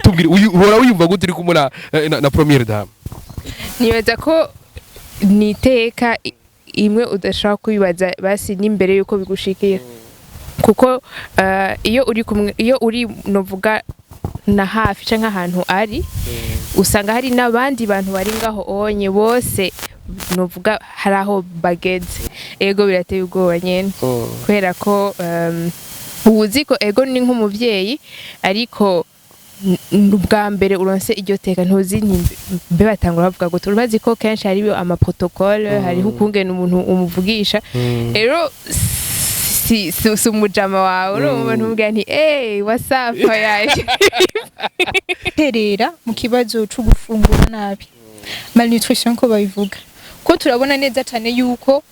tubwire uhora wiyumva gute uri kumwe na première dame? nibaza ko niteka imwe udashaka kwibaza basi n'imbere yuko bigushikira kuko iyo uri novuga na hafi canke ahantu ari usanga hari n'abandi bantu bari ngaho onye bose novuga hari aho bageze ego birateye ubwoba nyene kubera ko uzi ko ego ni nk'umuvyeyi ariko ubwa mbere uronse iryo teka ntuzi mbe batangura bavuga ngo turabazi ko kenshi hariyo amaprotocole hariho ukungena umuntu umuvugisha rero si umujama wawe urumva ntumubwira nti what's up yaje terera mu kibazo cyo gufungura nabi malnutrition ko babivuga ko turabona neza cyane yuko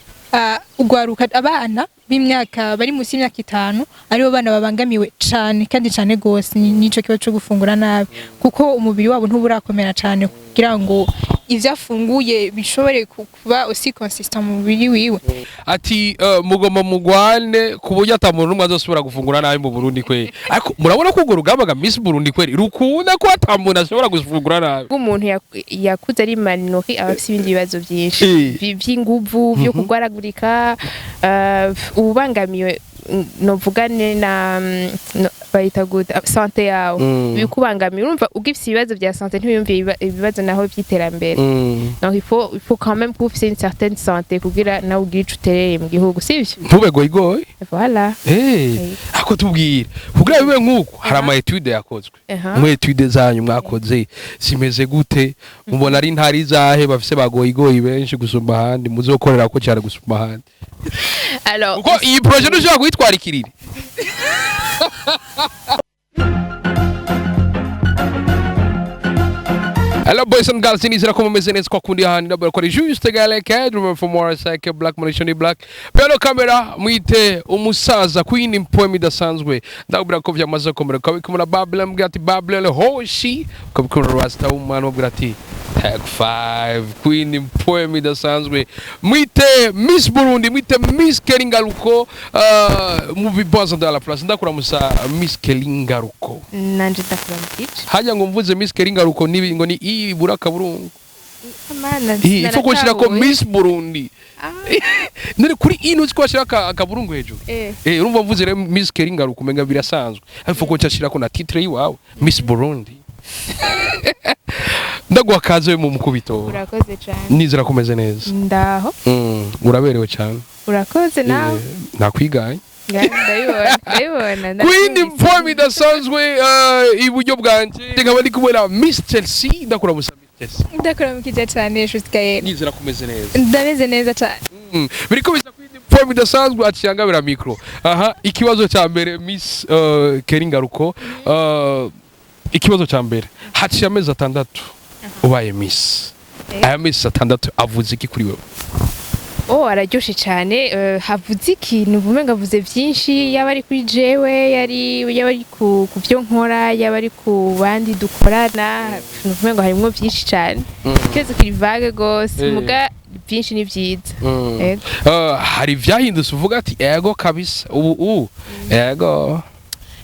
ugwaruka abana b'imyaka bari munsi y'imyaka 5 aribo bana babangamiwe cyane kandi cyane gose nico kibazo cyo gufungura nabi kuko umubiri wabo ntuburakomera cyane kugira ngo ivyo afunguye bishobore kuba aussi consistent mu mubiri wiwe. Ati mugomba mugwane kuburyo atamuntu numwe azosubira gufungura nabi mu Burundi kwe. Ariko murabona ko ugo rugamba ga Miss Burundi kwe rukunda ko atamuntu ashobora gufungura nabi. Umuntu yakuze ari maninoki abafite ibindi bibazo byinshi by'inguvu byo kugwaragurika ubangamiwe novugane na bayita good santé yawe bikubangamira urumva ugifite ibibazo bya santé ntibiyumviye ibibazo naho by'iterambere donc il faut quand même profiter une certaine santé kugira na ugice utereye mu gihugu sivyo ntube goyigoyi voilà ako tubwira kugira bibe nkuko hari ama étude yakozwe mu étude zanyu mwakoze simeze gute mubona ari ntari zahe bafise bagoyigoyi benshi gusumba handi muzokorera ko cyane gusumba handi alors uko iyi projet nujya kwitwara ikiriri Hello boys and girls, inizira ko mumeze neza kwa kundi handi nabakora juste gale cadre for more like black money black. Pero camera mwite umusaza queen impoem idasanzwe. Ndabura ko vyamaze komera ko bikumura Babylon mugati Babylon hoshi ko bikumura rasta umwana mugati tag 5 queen impoem idasanzwe. Mwite Miss Burundi, mwite Miss Keringaruko mu bibazo de la place. Ndakura musa Miss Keringaruko. Nanje ndakura mkici. Hanya ngo mvuze Miss Keringaruko nibi ngo ni buraka burungu amana ifo koshira ko Miss Burundi nari kuri ino twashira akaburungu hejuru urumva mvuze re Miss Keringaruko kumenga birasanzwe ifo ko cyashira ko na titre yiwawe Miss Burundi ndagwa kaze mu mukubito urakoze cyane nizira kumeze neza ndaho uraberewe cyane urakoze nawe nakwigaye ndayibona Queen form idasanzwe iburyo bwanje ngaba ndi kubona Miss Chelsea ndakura musa Miss Chelsea ndakura mukije cyane jusqu'à nizira kumeze neza ndameze neza cyane biriko bisa Queen form idasanzwe aciyanga bira micro ikibazo cya mbere Miss Keringaruko ikibazo cya mbere haciye amezi 6 ubaye Miss aya Miss 6 avuze iki kuri wewe araryoshe cyane havuze ikintu vume ngavuze byinshi yaba ari kuri jewe yaba ari ku byo nkora yaba ari ku bandi dukorana vume ngo harimo byinshi cyane keze kuri vague gose muga byinshi ni byiza hari vyahindutse uvuga ati ego kabisa ubu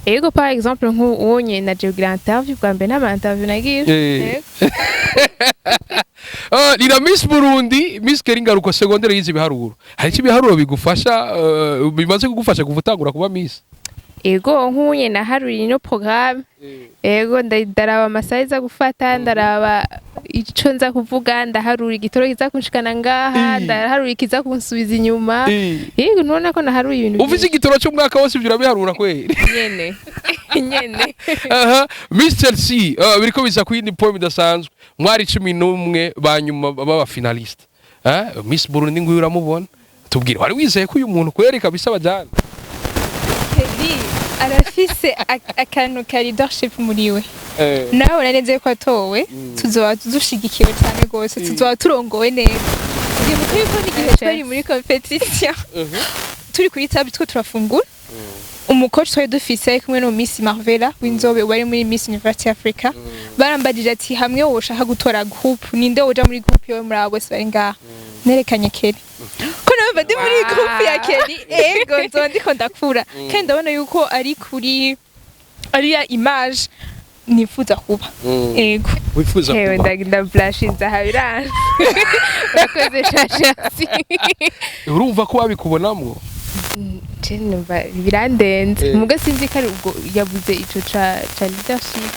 ego par exemple nk'uwonye na Geogra interview bwa mbere n'ama interview nagiye Lira Miss Burundi Miss Keringaruko secondaire yizi biharuro hari kibiharuro bigufasha bimaze kugufasha kuvutangura kuba Miss ego nk'unye na haruri no programme ego ndaraba amasayiza gufata ndaraba ico nza kuvuga ndaharura igitoro kiza kunshikana ngaha ndaharura kiza kunsubiza inyuma yego none ko naharura ibintu ufite igitoro cyo mwaka wose byura biharura kweri nyene Miss Chelsea biriko biza kwindi poem idasanzwe mwari 11 banyuma baba finalist Miss Burundi ngo uramubona tubwire wari wizeye ko uyu muntu kweri kabisa bajana arafise akantu ka leadership muriwe nawe naneze ko atowe tuzoba dushigikiwe cyane gose tuzoba turongowe neza ndi mukuri ko igihe twari muri competition turi kuri table two turafungura umucoach twari dufise kumwe no Miss Marvela winzobe wari muri Miss University Africa barambagije ati hamwe woshaka gutora group ninde woja muri group yo muri abo bari ngaha nerekanye Keri ko nawe ndi muri group ya Keri ego nzo ndiko ndakura kandi ndabona yuko ari kuri ari ya image nifuza kuba ego wifuza hewe kuba ndagenda blashinze aha biranga urakoze shashasi urumva ko wabikubonamwo numva birandenze muga sinzi ko ari ubwo yabuze ico ca leadership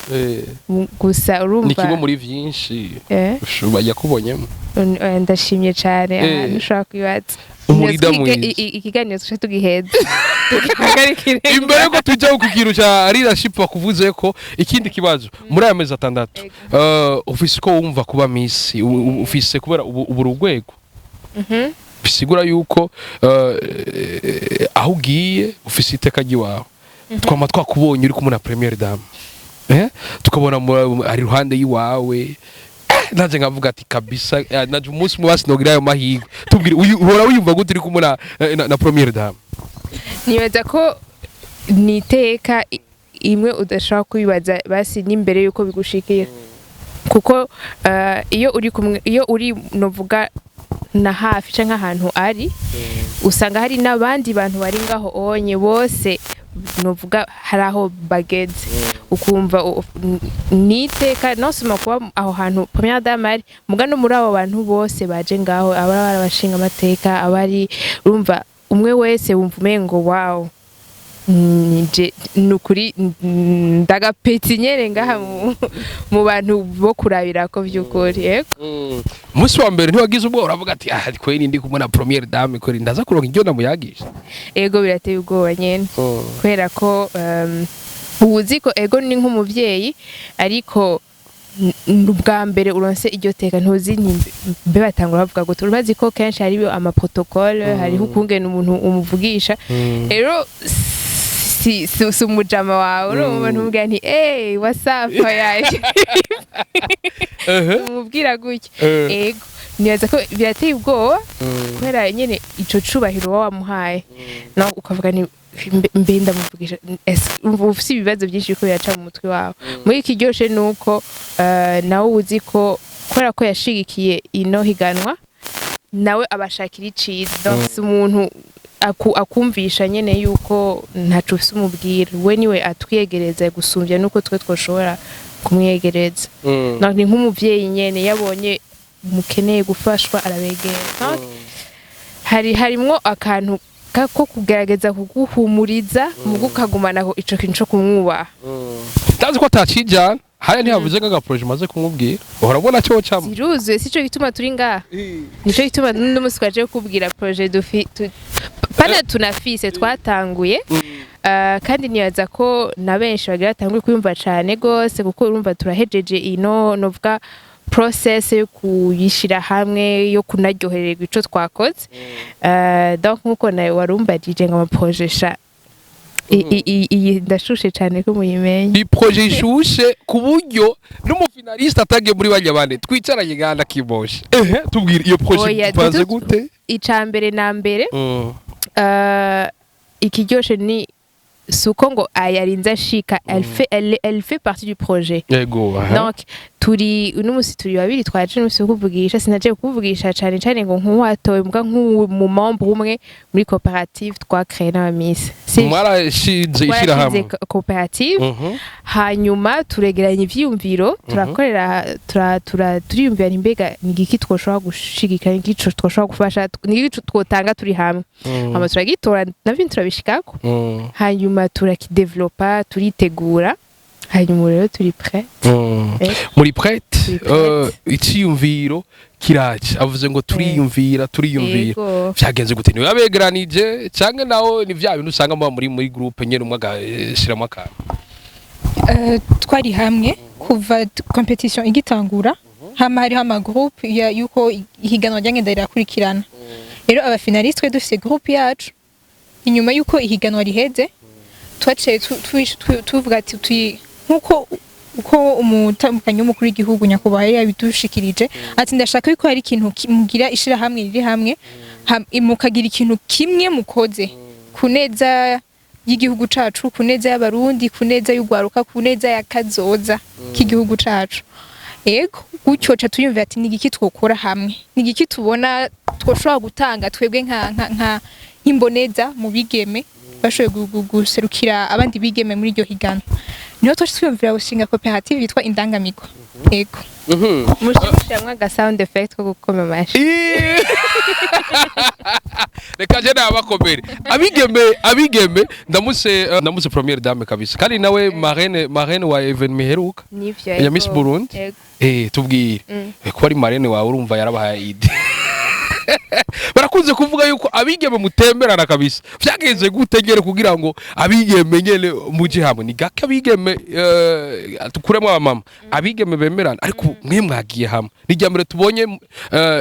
gusa urumva ni kimwe muri vyinshi bajya kubonyemo ndashimye cyane ahantu ushobora kwibaza umurida mwiza ikiganiro tuca tugiheza imbere yuko tujya ku kintu cya leadership bakuvuze ko ikindi kibazo muri aya mezi 6 ufise ko wumva kuba miss ufise kubera ubu rugwego bisigura yuko aho ugiye ufise iteka ry'iwawe twama twakubonye uri kumwe na première dame tukabona ari ruhande y'iwawe naje ngavuga ati kabisa naje umunsi mu basinogira ayo mahirwe tubwire uhora wiyumva gute uri kumwe na première dame nibaza ko niteka imwe udashaka kwibaza basi n'imbere yuko bigushikiye kuko iyo uri novuga na hafi canke ahantu ari usanga hari n'abandi bantu bari ngaho onye bose novuga hari aho bageze ukumva niteka nosoma kuba aho hantu première dame ari mugano muri abo bantu bose baje ngaho abari abashinga amateka abari urumva umwe wese wumva umengo wow nukuri ndagapeti nyere ngaha mu bantu bo kurabira ko byukuri yego umunsi wa mbere ntiwagize ubwo uravuga ati kweri ndi kumwe na première dame kweri ndaza kuronka ibyo ndamuyagisha ego birateye ubwoba nyene kubera ko uzi ko ego ni nk'umuvyeyi ariko ubwa mbere uronse iryo teka ntuzi mbe batangura bavuga ngo turabazi ko kenshi hariyo amaprotocole hariho ukungena umuntu umuvugisha rero si umujama wawe urumva ntumubwira nti wasafa yaje umubwira gutya ego nibaza ko birateye ubwoba kubera nyene ico cubahiro wamuhaye no ukavuga ni mbe ndamuvugisha ufise ibibazo byinshi ko biraca mu mutwe wawe muri iki ryoshe nuko nawe uzi ko kubera ko yashigikiye ino higanwa nawe abashakira iciza donc umuntu akumvisha nyene yuko ntaco ufise umubwira we niwe atwiyegereza gusumbya nuko twe twoshobora kumwegereza donc ni nk'umuvyeyi nyene yabonye mukeneye gufashwa arabegera harimwo akantu ko kugerageza kuguhumuriza mu gukagumanaho ico kintu cyo kumwubaha ndazi ko atacijana haya ntiyavuze ngo agaproje maze kumubwira urabona cyo cyamo ziruzuye sico gituma turi ngaha nico gituma n'umunsi twaje kubwira projet pana tunafise twatanguye kandi nibaza ko na benshi bagira batanguye kuyumva cyane gose kuko urumva turahejeje ino novuga process yo kuyishira hamwe yo kunaryohererwa ico twakoze donc nkuko nawe warumva DJ ngo amaprojesha iyi ndashushe cyane ko muyimenye i projet ishushe ku buryo n'umufinaliste atagiye muri bajya bane twicaranye ganda kiboshe tubwire iyo projet ipaze gute icambere na mbere ikiryoshe ni suko ngo ayarinze ashika elle fait partie du projet donc turi unumunsi turi babiri twaje n'umunsi kuvugisha sinaje kuvugisha cyane cyane ngo nkuwatoye mbwa nk'umu membre umwe muri coopérative twa créer na miss mwarashinze ishira hamwe coopérative hanyuma turegeranya ivyumviro turakorera turiyumvira imbega nigiki twoshobora gushigikana ngico twoshobora gufasha nigiki twotanga turi hamwe ama turagitora navyo turabishikako hanyuma turakidevelopa turitegura hanyuma rero turi prêt muri prête iciyumviro kiraje avuze ngo turiyumvira vyagenze gute niwe abegeranije canke nawo ni vya bintu usanga muri groupe nyene umwe agashiramo akantu twari hamwe kuva competition igitangura hama hariho amagroupe yuko ihiganwa ryagenda rirakurikirana rero abafinaliste dufise groupe yacu inyuma yuko ihiganwa riheze twaciye tuvuga ati uko umutambukanyi w'umukuru w'igihugu nyakubahwa yari yabidushikirije ati ndashaka yuko hari ikintu mugira ishira hamwe riri hamwe mukagira ikintu kimwe mukoze kuneza y'igihugu cacu kuneza y'abarundi kuneza y'ugwaruka kuneza y'akazoza k'igihugu cacu ego gutyo ca tuyumva ati nigiki twokora hamwe nigiki tubona twoshobora gutanga twebwe nka imboneza mu bigeme bashoboye guserukira abandi bigeme muri iryo higano niho twaje twiyumvira gushinga koperative yitwa indangamigwa yego mushimishamwe aga sound effect ko gukoma amashi reka je nabakomere abigeme ndamuse première dame kabisa kandi nawe marraine wa event miheruka nivyo ya Miss Burundi tubwire ko ari marraine wawe urumva yarabahaye ide barakunze kuvuga yuko abigeme mutemberana kabisa vyagenze gutegere kugira ngo abigeme nyene muje hamwe ni gake abigeme tukuremwa abamama abigeme bemerana ariko mwe mwagiye hamwe ni ryambere tubonye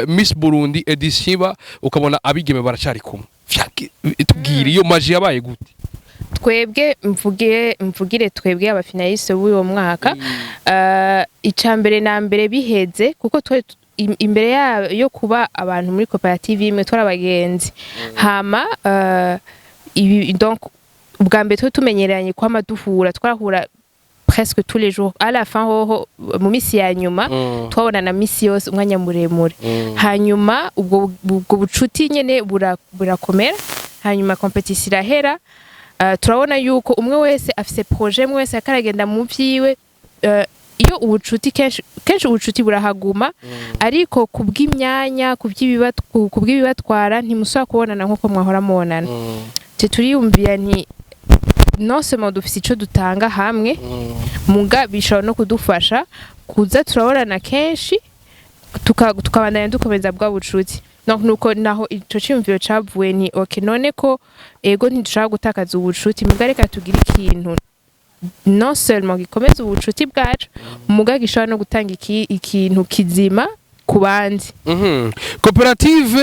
Miss Burundi edition ukabona abigeme baracari kumwe tubwire iyo maji yabaye gute twebwe mvugire twebwe abafinaliste b'uwo mwaka icambere na mbere biheze kuko twe imbere yo kuba abantu muri koperative imwe twarabagenzi hama donc ubwa mbere twe tumenyeranye kwa maduhura twarahura presque tous les jours à la fin ho mu misi ya nyuma twabona na misi yose umwanya muremure hanyuma ubwo bucuti nyene burakomera hanyuma competition irahera turabona yuko umwe wese afise projet umwe wese akaragenda mu vyiwe iyo ubucuti kenshi ubucuti burahaguma ariko kubw'imyanya kubw'ibibatwara ntimusaba kubonana nkuko mwahora mubonana turiyumvira nti non seulement dufise ico dutanga hamwe muga bishobora no kudufasha kuza turabonana kenshi tukabandanya dukomeza bwa bucuti nuko naho ico ciyumviro cavuye ni okay none ko ego ntidushaka gutakaza ubucuti muga reka tugire ikintu non seulement gikomeza ubucuti bwacu muga gishobora no gutanga ikintu kizima ku bandi koperative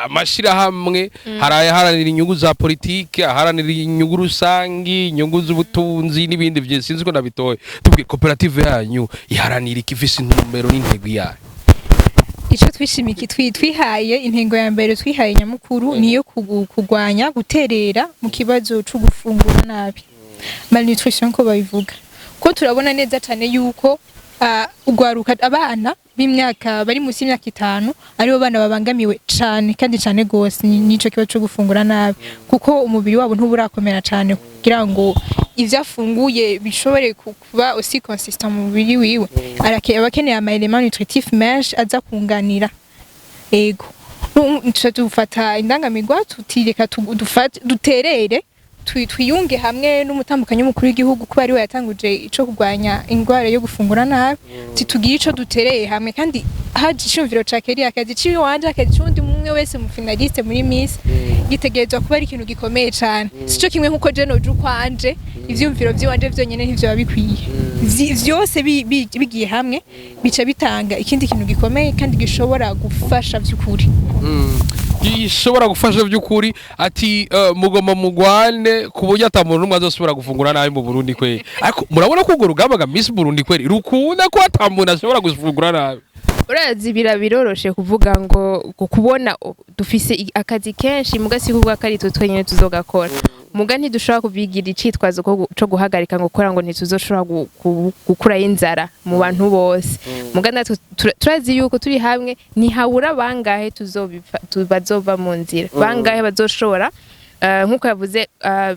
amashira hamwe haranira inyungu za politike haranira inyungu rusangi inyungu z'ubutunzi n'ibindi byinshi sinzi ko nabitoye tubwe koperative yanyu iharanira ikifise intumbero n'intego yayo ico twishimiki twihaye intego ya mbere twihaye nyamukuru niyo kugwanya guterera mu kibazo cyo gufungura nabi malnutrition ko babivuga ko turabona neza cyane yuko ugwaruka abana b'imyaka bari munsi y'imyaka 5 aribo bana babangamiwe cyane kandi cyane gose nico kibazo cyo gufungura nabi kuko umubiri wabo ntuburakomera cyane kugira ngo ivyafunguye bishobore kuba aussi consistent mu mubiri wiwe abakeneye ama element nutritif menshi aza kunganira ego nco dufata indangamigwa tutireka duterere twiyunge hamwe n'umutambukanyi mukuru w'igihugu kuba ari we yatanguje ico kugwanya ingwara yo gufungura nabi titugira ico dutereye hamwe kandi haje ishumviro ca Keria akazi ciwe wanje akazi cundi mumwe wese mu finaliste muri Miss gitegerezwa kuba ari ikintu gikomeye cyane sico kimwe nkuko je noje kwanje ivyumviro vyiwanje vyonyene ntivyo babikwiye vyose bigiye hamwe bica bitanga ikindi kintu gikomeye kandi gishobora gufasha vy'ukuri gishobora gufasha by'ukuri ati mugoma mugwane kuburyo atamuntu numwe azosubira gufungura nabi mu Burundi kwe ariko murabona ko ugo rugamba ga Miss Burundi kwe rukunda ko atamuntu ashobora gufungura nabi urazi biroroshe kuvuga ngo kubona dufise akazi kenshi mugasi kuvuga kari twenyene tuzogakora muga ntidushobora kubigira icitwazo cyo guhagarika ngo kora ngo ntituzoshobora gukura inzara mu bantu bose muga natwe turazi yuko turi hamwe ni habura bangahe bazova mu nzira bangahe bazoshobora nkuko yavuze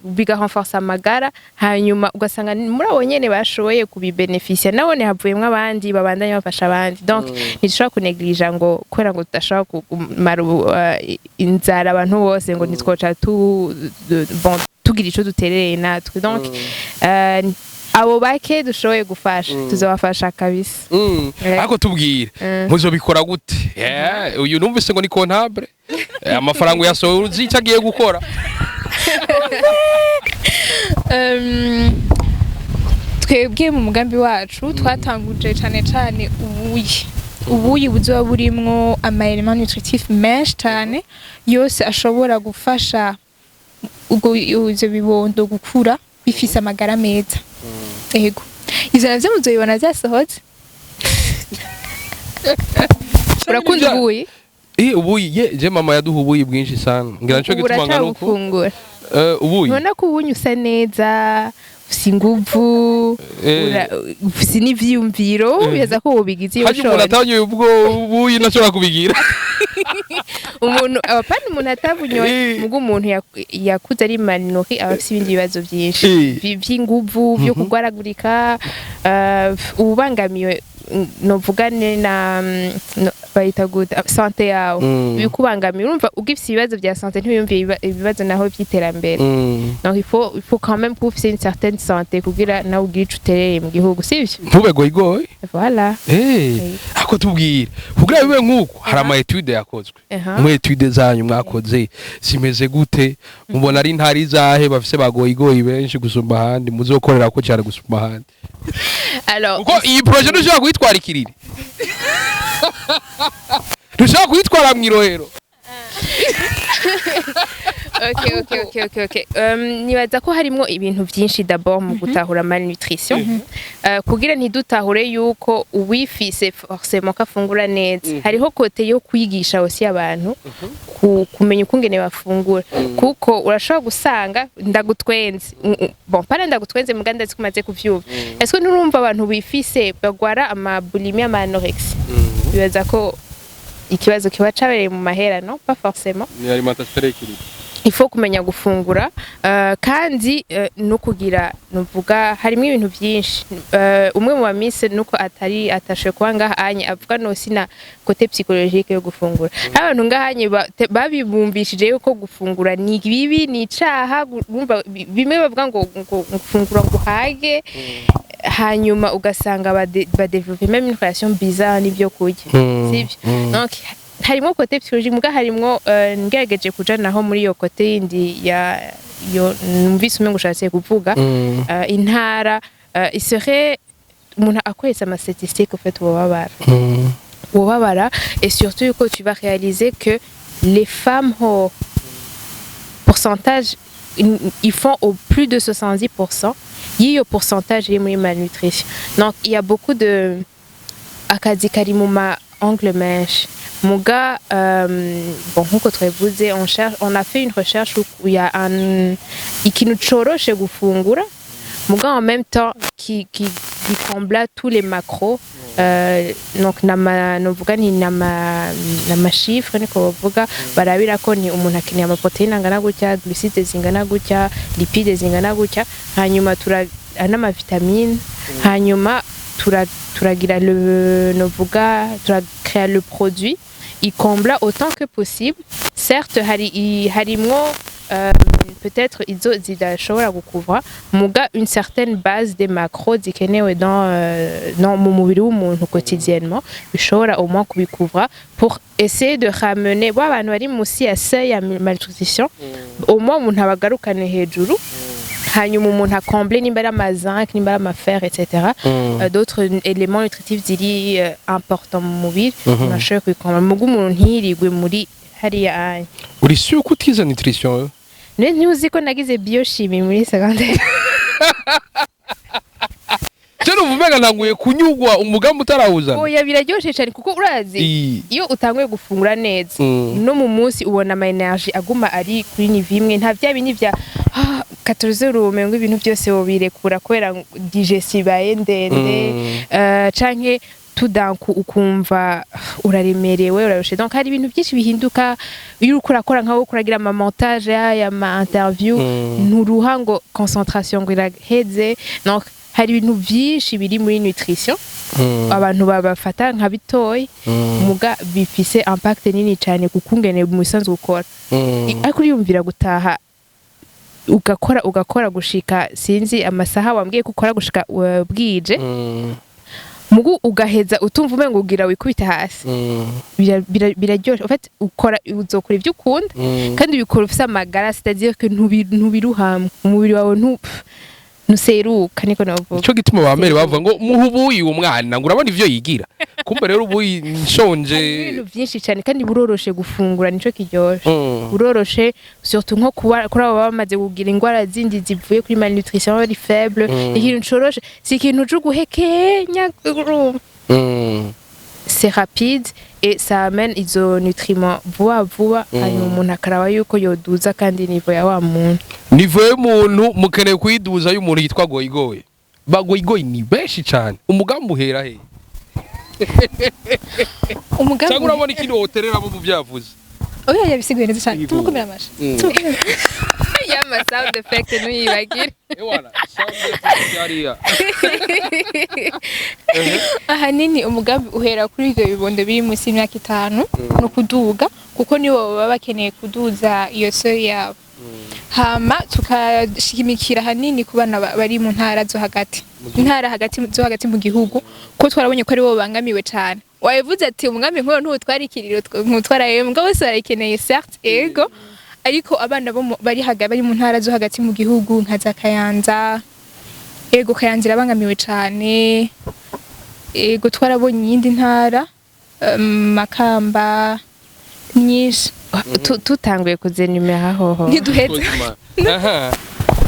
biga renforcer amagara hanyuma ugasanga muri abo nyene bashoboye kubibeneficia nabone havuyemwe abandi babandanya bafasha abandi donc ntidushobora kuneglige ngo kwera ngo tudashobora kumara inzara abantu bose ngo nitwoca tugira ico duterereye natwe donc abo bake dushoboye gufasha tuzobafasha kabisa ariko tubwire muzobikora gute uyu numvise ngo ni comptable amafaranga yasohoye uzi cyagiye gukora twebwe mu mugambi wacu twatanguje cyane ubuyi buzoba burimwo ama element nutritif menshi cyane yose ashobora gufasha ubwo ivyo bibondo gukura bifise amagara meza ego izo navyo muzoyibona zasohotse urakunda ubuyi ubuyi je mama yaduha ubuyi bwinshi sana ngira nco gituma ngaruko ubuyi ubona ko ubunyu usa neza ufise inguvu ufise n'ivyiyumviro yaza ko wobigize iyo ushobora haje umuntu atanye ubwo ubuyi nashobora kubigira umuntu apana umuntu atabunyoye mugo umuntu yakuze ari malnourri aba afite ibindi bibazo byinshi by'inguvu byo kugwaragurika ubangamiwe novugane na bayita good santé yawe bikubangamiye urumva ugifite ibibazo bya santé ntiyumviye ibibazo naho by'iterambere donc il faut quand même que ufite une certaine santé kugira nawe ugire utereye mu gihugu sivyo ntube goyigoyi voilà ako tubwira kugira bibe nkuko hari ama etude yakozwe mu etude zanyu mwakoze simeze gute mubona ari ntari zahe bafise bagoyigoyi benshi gusumba handi muzokorera ko cyane gusumba handi alors uko iyi projet dushaka kwitwara ikiriri dushaka kwitwara mwirohero Okay. Nibaza ko harimo ibintu byinshi d'abord mu gutahura malnutrition. Kugira ntidutahure yuko uwifise forcément kafungura neza. Hariho kote yo kwigisha aussi abantu kumenya ukungene bafungura. Kuko urashobora gusanga ndagutwenze. Bon, para ndagutwenze muganda zikumaze kuvyuba. Est-ce que nurumva abantu bifise bagwara ama bulimia ama anorexie? Bibaza ko ikibazo kiba cabereye mu mahera no pas forcément. Ni alimentation équilibrée. Il faut kumenya gufungura kandi no kugira nuvuga harimo ibintu byinshi umwe mu bamise nuko atashe kwanga anye avuga no sina côté psychologique yo gufungura abantu ngahanye babibumbishije yuko gufungura ni bibi ni caha bimwe bavuga ngo gufungura ngo hage hanyuma ugasanga badevelopper même une relation bizarre n'ibyo kurya sivyo donc harimo kote psychologique muga harimo ngerageje kuja naho muri yo kote yindi ya yo numvise umengo ushatse kuvuga intara il serait umuntu akwesa ama statistiques en fait wobabara et surtout que tu vas réaliser que les femmes au pourcentage ils font au plus de 70%. Il y a un pourcentage de malnutrition. Donc il y a beaucoup de akazi kari mu ma angle menshi. Muga bon nkuko twavuze on a fait une recherche où il y a un ikintu coroshe gufungura muga en même temps qui combla tous les macros donc novuga ni nama chiffre niko bavuga barabira ko ni umuntu akeneye ama proteine angana gutya glucides zingana gutya lipides zingana gutya hanyuma n'ama vitamine hanyuma turagira le novuga turakrea le produit il combla autant que possible certes harimwo peut-être izo zidashobora gukuvra muga une certaine base des macros zikenewe dans mu mubiri w'umuntu quotidiennement bishobora au moins kubikuvra pour essayer de ramener abantu bari musi ya seuil ya malnutrition au moins umuntu abagarukane hejuru hanyuma umuntu akomble nimba ama zinc nimba ama fer etc d'autres éléments nutritifs ziri importants mu mubiri nashaka kwikomba mugu umuntu ntirigwe muri hariya uri sûr ko utiza nutrition Ntuzi ko nagize biochimie muri secondaire. Cyo uvuga nanguye kunyugwa umugambi utarawuza. Oya biraryoshe cyane kuko urazi iyo utanguye gufungura neza no mu munsi ubona ama energy aguma ari kuri niveau imwe nta bya bindi bya 14 rumengo ibintu byose wobirekura kwera digestion baye ndende canke tout d'un coup ukumva uraremerewe urarushe donc hari ibintu byinshi bihinduka iyo urakora nkaho kuragira ama montage ya ma interview nturuha ngo concentration ngo iraheze donc hari ibintu byinshi biri muri nutrition abantu babafata nka bitoyi muga bifise impact nini cyane kukungene mu bisanzwe gukora ariko uriyumvira gutaha ugakora gushika sinzi amasaha wambwiye gukora gushika bwije mugu ugaheza utumva umengo ugira wikubita hasi biraryoshe en fait ukora uzokora ibyo ukunda kandi bikora ufite amagara c'est-à-dire que ntubiruhamwe umubiri wawe nuseruka niko navuga cyo gituma bamere bavuga ngo muhubuyi umwana ngo urabona ivyo yigira kumbe rero ubuyi nshonje ibintu byinshi cyane kandi buroroshe gufungura nico kiryoshe buroroshe surtout nko kuri abo bamaze kugira ingwara zindi zivuye kuri malnutrition ari faible ikintu coroshe si ikintu cyo guhekenya c'est rapide et ça amène izo nutriments vuba hanyuma umuntu akaraba yuko yoduza kandi niveau ya wa muntu niveau y'umuntu mukeneye kwiduza y'umuntu yitwa goyigoye bagoyigoye ni benshi cyane umugambi uhera he umugambi cyangwa urabona ikintu woterera mu byavuze oya yabisiguye neza cyane tumukomera amashi yama sound effect ntuyibagire ewana sound effect yariya ahanini umugambi uhera kuri ibyo bibondo biri munsi y'imyaka 5 no kuduga kuko nibo baba bakeneye kuduza iyo so yabo hama tukashimikira hanini ku bana bari mu ntara zo hagati zo hagati mu gihugu ko twarabonye ko ari bo bangamiwe cyane wabivuze ati umugambi nk'uwo ntutwarikiriro ntutwaraye mbwa bose barakeneye certes ego ariko abana bo bari mu ntara zo hagati mu gihugu nka za Kayanza ego Kayanza irabangamiwe cyane ego twarabonye iyindi ntara Makamba nyinshi tutanguye kuzenimera hoho ntiduheze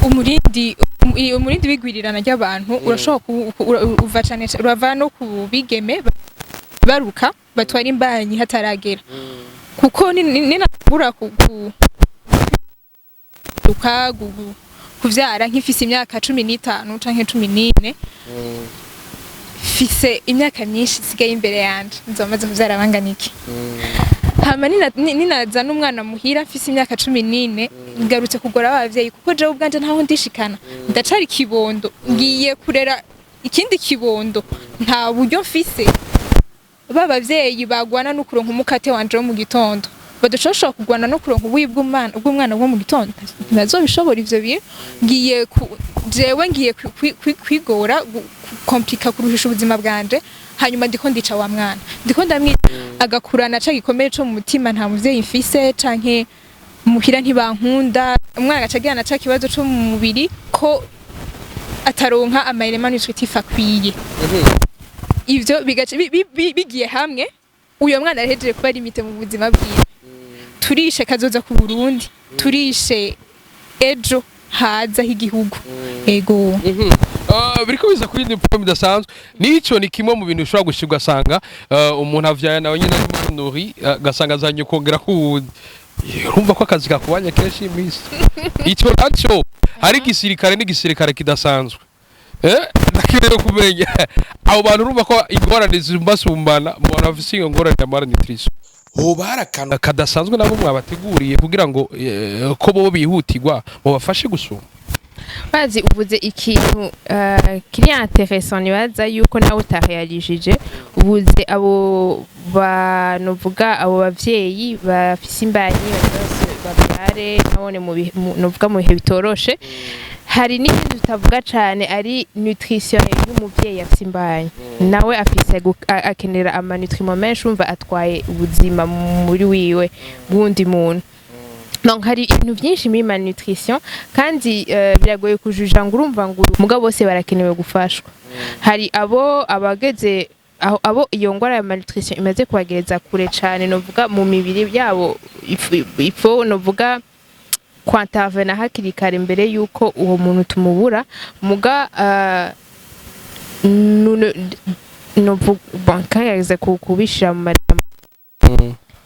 umurindi wigwirirana ry'abantu urashobora uva cyane urava no kubigeme baruka batwara imbanyi hataragera kuko ninabura kuvyara nk'ifise imyaka 15 canke 14 fise imyaka myinshi sigaye imbere yanje nzomaze kuvyara banganiki hama ninaza n'umwana muhira mfise imyaka 14 ngarutse kugora abavyeyi kuko je ubwanje ntaho ndishikana ndacari kibondo ngiye kurera ikindi kibondo nta buryo mfise babavyeyi bagwana no kuronka umukate wanje wo mu gitondo badushobora kugwana no kuronka ubw'umwana wo mu gitondo ntazobishobora ivyo bintu ngiye kwigora komplika kuruhisha ubuzima bwanje hanyuma ndiko ndica wa mwana ndiko ndamwita agakurana ca gikomeye cyo mu mutima nta muvyeyi mfise canke muhira ntibankunda umwana agacagirana ca kibazo cyo mu mubiri ko ataronka amayelema nutritif akwiye ivyo bigiye hamwe uyo mwana arahejeje kuba limite mu buzima bwiwe turishe kazoza ku Burundi turishe ejo haza h'igihugu ego biriko biza kuri ndi point bidasanzwe nico ni kimwe mu bintu ushobora gushirwa sanga umuntu avyaye nawe nyine ari nori gasanga zanye kongera ku urumva ko akazi kakubanye kenshi imisi ico naco hari n'igisirikare kidasanzwe nakirero kumenya abo bantu urumva ko ingorane zimbasumbana mu bantu bafise iyo ngorane ya malnutrition hoba harakana kadasanzwe nabo mwabateguriye kugira ngo ko bo bihutirwa mu bafashe gusuma bazi uvuze ikintu kiri intéressant nibaza yuko nawe utarealishije uvuze abo banovuga abo bavyeyi bafise imbanyi babyare nabone novuga mu bihe bitoroshe hari n'ibindi tutavuga cyane ari nutrition y'umuvyeyi afise imbanyi nawe afise akenera amanutriments menshi umva atwaye ubuzima muri wiwe bwundi muntu donc hari ibintu byinshi muri malnutrition kandi biragoye kujuja ngo urumva ngo mugabo bose barakenewe gufashwa hari abageze abo iyo ngwara ya malnutrition imaze kubagereza kure cyane novuga mu mibiri yabo ifo novuga kwantervena hakiri kare mbere yuko uwo muntu tumubura muga bankayeze kubishira mu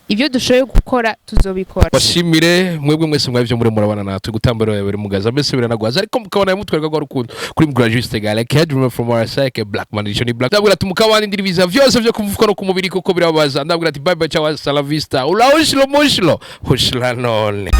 ibyo dushoboye gukora tuzobikora bashimire mwebwe mwese mwabyo muri murabana natwe gutambara bari mugaza mbese biranagwaza ariko mukabona mutwerwa gwa rukundo kuri mugura juste gale cadre from our side black man nation black ndabwira ati mukabana indiribiza vyose vyo kuvuka no kumubiri kuko birabaza ndabwira ati bye bye ciao hasta la vista ula ushlo mushlo none